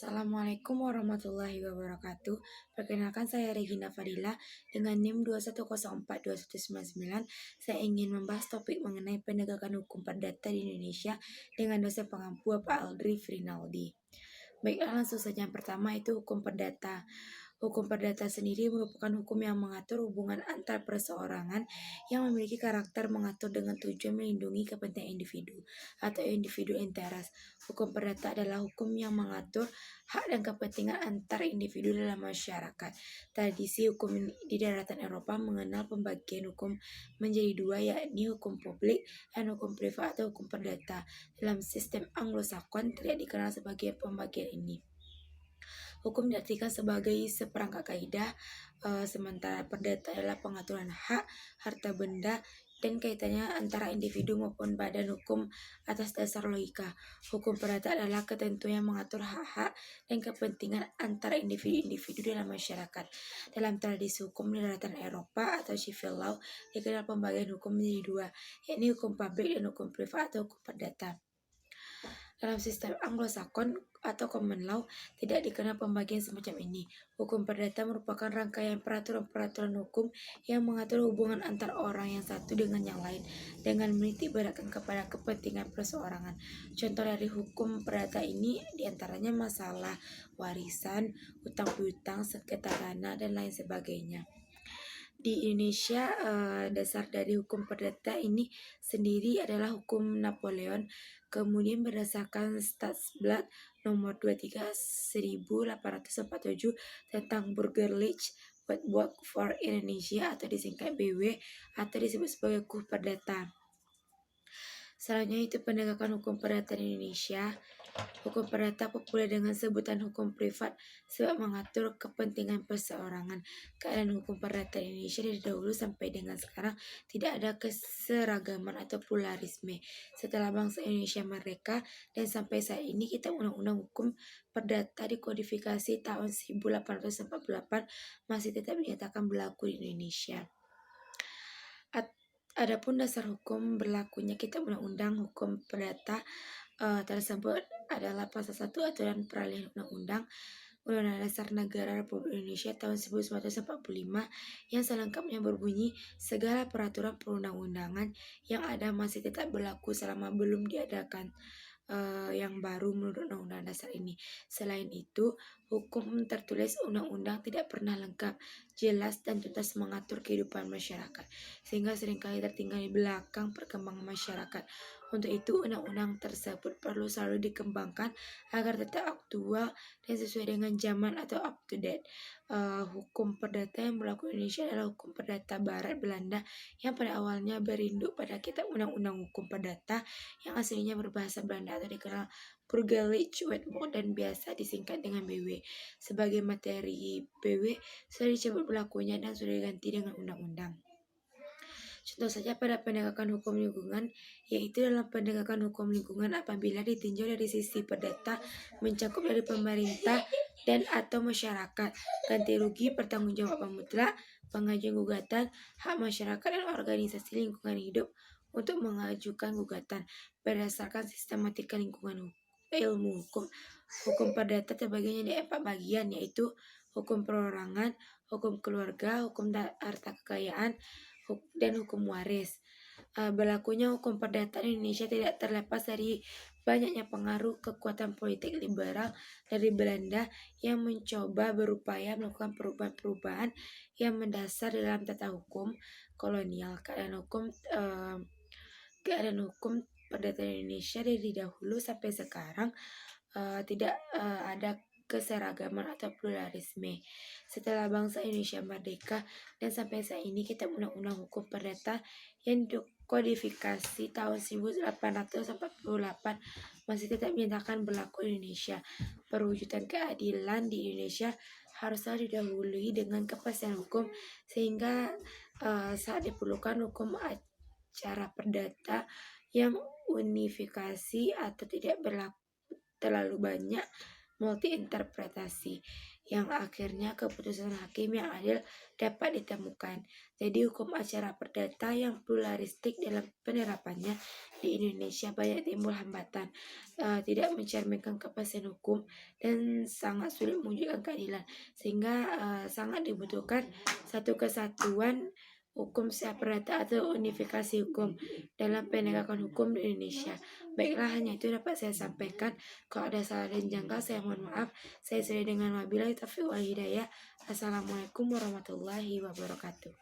Assalamualaikum warahmatullahi wabarakatuh. Perkenalkan saya Regina Fadila dengan NIM 2104299. Saya ingin membahas topik mengenai penegakan hukum perdata di Indonesia dengan dosen pengampu Pak Aldri Frinaldi. Baiklah, langsung saja. Yang pertama itu hukum perdata. Hukum perdata sendiri merupakan hukum yang mengatur hubungan antar perseorangan yang memiliki karakter mengatur dengan tujuan melindungi kepentingan individu atau individu interes. Hukum perdata adalah hukum yang mengatur hak dan kepentingan antar individu dalam masyarakat. Tradisi hukum di daratan Eropa mengenal pembagian hukum menjadi dua, yakni hukum publik dan hukum privat atau hukum perdata. Dalam sistem Anglo-Sakson tidak dikenal sebagai pembagian ini. Hukum diartikan sebagai seperangkat kaidah, sementara perdata adalah pengaturan hak, harta benda, dan kaitannya antara individu maupun badan hukum atas dasar logika. Hukum perdata adalah ketentuan yang mengatur hak-hak dan kepentingan antara individu-individu dalam masyarakat. Dalam tradisi hukum di daratan Eropa atau civil law, dikenal pembagian hukum menjadi dua, yakni hukum publik dan hukum privat atau hukum perdata. Dalam sistem Anglo-Sakson atau common law tidak dikenal pembagian semacam ini. Hukum perdata merupakan rangkaian peraturan-peraturan hukum yang mengatur hubungan antar orang yang satu dengan yang lain dengan menitik beratkan kepada kepentingan perseorangan. Contoh dari hukum perdata ini diantaranya masalah warisan, hutang piutang, sengketa tanah, dan lain sebagainya. Di Indonesia, dasar dari hukum perdata ini sendiri adalah hukum Napoleon. Kemudian berdasarkan Statsblad nomor 23 1847 tentang Burgerlich Wetboek for Indonesia atau disingkat BW atau disebut sebagai hukum perdata. Selanjutnya itu penegakan hukum perdata di Indonesia. Hukum perdata populer dengan sebutan hukum privat sebab mengatur kepentingan perseorangan. Keadaan hukum perdata di Indonesia dari dahulu sampai dengan sekarang tidak ada keseragaman atau pluralisme. Setelah bangsa Indonesia merdeka dan sampai saat ini Kitab Undang-Undang Hukum Perdata dikodifikasi tahun 1848 masih tetap dinyatakan berlaku di Indonesia. Adapun dasar hukum berlakunya Kitab Undang-Undang Hukum Perdata tersebut adalah pasal 1 aturan peralihan undang-undang Undang-Undang Dasar Negara Republik Indonesia tahun 1945 yang selengkapnya berbunyi segala peraturan perundang-undangan yang ada masih tetap berlaku selama belum diadakan yang baru menurut Undang-Undang Dasar ini. Selain itu, hukum tertulis undang-undang tidak pernah lengkap, jelas, dan tuntas mengatur kehidupan masyarakat, sehingga seringkali tertinggal di belakang perkembangan masyarakat. Untuk itu, undang-undang tersebut perlu selalu dikembangkan agar tetap aktual dan sesuai dengan zaman atau up to date. Hukum perdata yang berlaku di Indonesia adalah hukum perdata Barat Belanda yang pada awalnya berinduk pada Kitab Undang-Undang Hukum Perdata yang aslinya berbahasa Belanda atau dikenal Burgerlich Wetboek dan biasa disingkat dengan BW. Sebagai materi BW sudah dicabut berlakunya dan sudah diganti dengan undang-undang. Contoh saja pada penegakan hukum lingkungan, yaitu dalam penegakan hukum lingkungan apabila ditinjau dari sisi perdata mencakup dari pemerintah dan atau masyarakat, ganti rugi, pertanggungjawaban mutlak, pengajuan gugatan, hak masyarakat dan organisasi lingkungan hidup untuk mengajukan gugatan berdasarkan sistematika lingkungan ilmu hukum. Hukum perdata terbagi menjadi 4 bagian, yaitu hukum perorangan, hukum keluarga, hukum harta kekayaan, dan hukum waris. Berlakunya hukum perdata di Indonesia tidak terlepas dari banyaknya pengaruh kekuatan politik liberal dari Belanda yang mencoba berupaya melakukan perubahan-perubahan yang mendasar dalam tata hukum kolonial. Keadaan hukum perdata di Indonesia dari dahulu sampai sekarang tidak ada keseragaman atau pluralisme. Setelah bangsa Indonesia merdeka dan sampai saat ini Kitab Undang-Undang Hukum Perdata yang dikodifikasi tahun 1848 masih tetap dinyatakan berlaku di Indonesia. Perwujudan keadilan di Indonesia haruslah didahului dengan kepastian hukum sehingga saat diperlukan hukum acara perdata yang unifikasi atau tidak berlaku terlalu banyak multi interpretasi, yang akhirnya keputusan hakim yang adil dapat ditemukan. Jadi hukum acara perdata yang pluralistik dalam penerapannya di Indonesia banyak timbul hambatan, tidak mencerminkan kepastian hukum dan sangat sulit mewujudkan keadilan, sehingga sangat dibutuhkan satu kesatuan hukum secara perdata atau unifikasi hukum dalam penegakan hukum di Indonesia. Baiklah, hanya itu dapat saya sampaikan. Kalau ada salah dan janggal, saya mohon maaf. Saya sudah dengan wabillahi taufiq wal hidayah. Assalamualaikum warahmatullahi wabarakatuh.